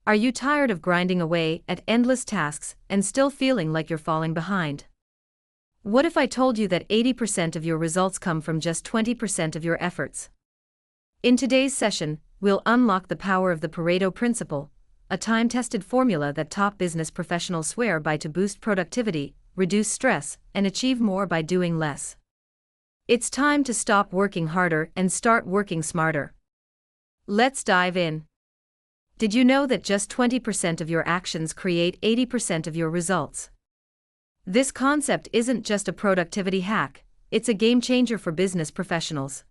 Are you tired of grinding away at endless tasks and still feeling like you're falling behind? What if I told you that 80% of your results come from just 20% of your efforts? In today's session, we'll unlock the power of the Pareto Principle, a time-tested formula that top business professionals swear by to boost productivity, reduce stress, and achieve more by doing less. It's time to stop working harder and start working smarter. Let's dive in. Did you know that just 20% of your actions create 80% of your results? This concept isn't just a productivity hack, it's a game changer for business professionals.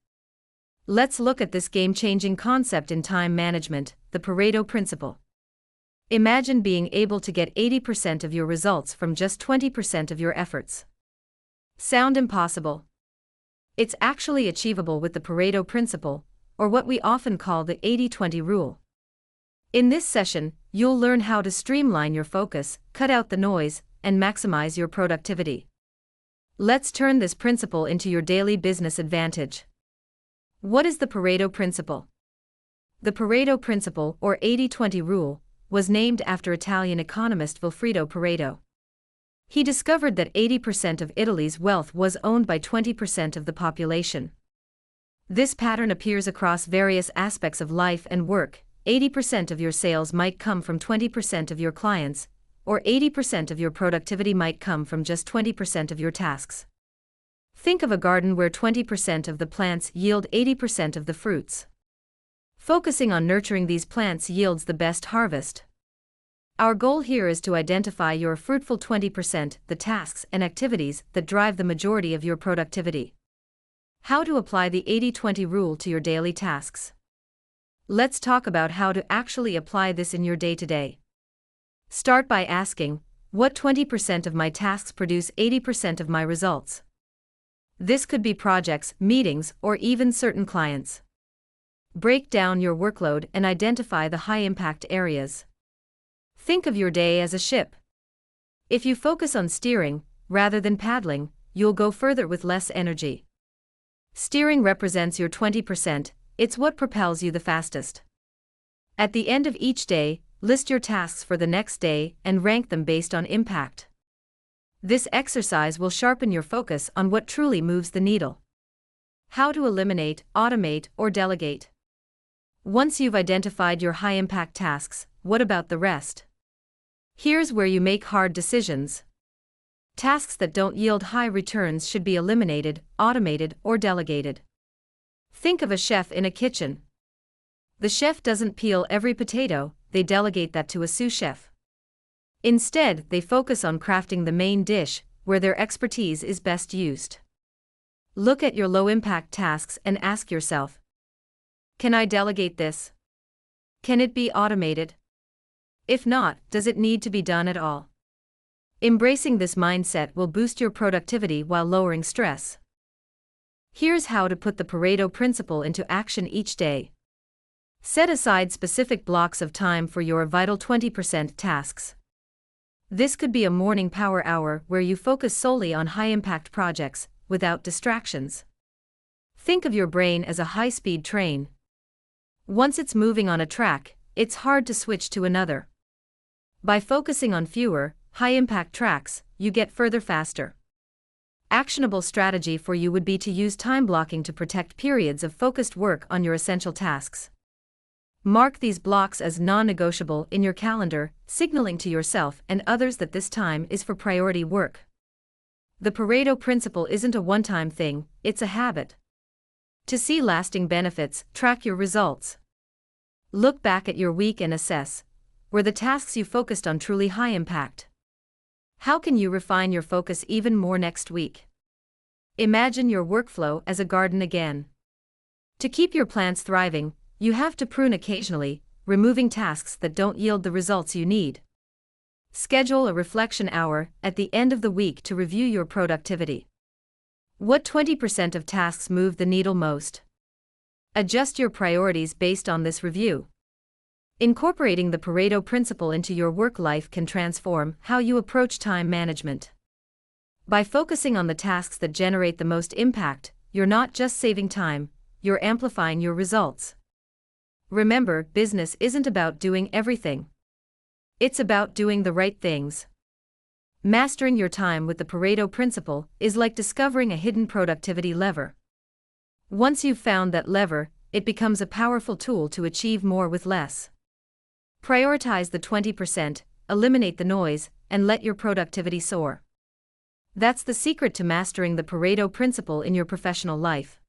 Let's look at this game-changing concept in time management, the Pareto Principle. Imagine being able to get 80% of your results from just 20% of your efforts. Sound impossible? It's actually achievable with the Pareto Principle, or what we often call the 80-20 rule. In this session, you'll learn how to streamline your focus, cut out the noise, and maximize your productivity. Let's turn this principle into your daily business advantage. What is the Pareto Principle? The Pareto Principle, or 80-20 rule, was named after Italian economist Vilfredo Pareto. He discovered that 80% of Italy's wealth was owned by 20% of the population. This pattern appears across various aspects of life and work. 80% of your sales might come from 20% of your clients, or 80% of your productivity might come from just 20% of your tasks. Think of a garden where 20% of the plants yield 80% of the fruits. Focusing on nurturing these plants yields the best harvest. Our goal here is to identify your fruitful 20%, the tasks and activities that drive the majority of your productivity. How to apply the 80-20 rule to your daily tasks. Let's talk about how to actually apply this in your day-to-day. Start by asking, what 20% of my tasks produce 80% of my results? This could be projects, meetings, or even certain clients. Break down your workload and identify the high-impact areas. Think of your day as a ship. If you focus on steering, rather than paddling, you'll go further with less energy. Steering represents your 20%, it's what propels you the fastest. At the end of each day, list your tasks for the next day and rank them based on impact. This exercise will sharpen your focus on what truly moves the needle. How to eliminate, automate, or delegate. Once you've identified your high-impact tasks, what about the rest? Here's where you make hard decisions. Tasks that don't yield high returns should be eliminated, automated, or delegated. Think of a chef in a kitchen. The chef doesn't peel every potato, they delegate that to a sous chef. Instead, they focus on crafting the main dish, where their expertise is best used. Look at your low-impact tasks and ask yourself, can I delegate this? Can it be automated? If not, does it need to be done at all? Embracing this mindset will boost your productivity while lowering stress. Here's how to put the Pareto Principle into action each day. Set aside specific blocks of time for your vital 20% tasks. This could be a morning power hour where you focus solely on high-impact projects, without distractions. Think of your brain as a high-speed train. Once it's moving on a track, it's hard to switch to another. By focusing on fewer, high-impact tracks, you get further faster. Actionable strategy for you would be to use time blocking to protect periods of focused work on your essential tasks. Mark these blocks as non-negotiable in your calendar, signaling to yourself and others that this time is for priority work. The Pareto Principle isn't a one-time thing, it's a habit. To see lasting benefits, track your results. Look back at your week and assess, were the tasks you focused on truly high impact? How can you refine your focus even more next week? Imagine your workflow as a garden again. To keep your plants thriving, you have to prune occasionally, removing tasks that don't yield the results you need. Schedule a reflection hour at the end of the week to review your productivity. What 20% of tasks move the needle most? Adjust your priorities based on this review. Incorporating the Pareto Principle into your work life can transform how you approach time management. By focusing on the tasks that generate the most impact, you're not just saving time, you're amplifying your results. Remember, business isn't about doing everything. It's about doing the right things. Mastering your time with the Pareto Principle is like discovering a hidden productivity lever. Once you've found that lever, it becomes a powerful tool to achieve more with less. Prioritize the 20%, eliminate the noise, and let your productivity soar. That's the secret to mastering the Pareto Principle in your professional life.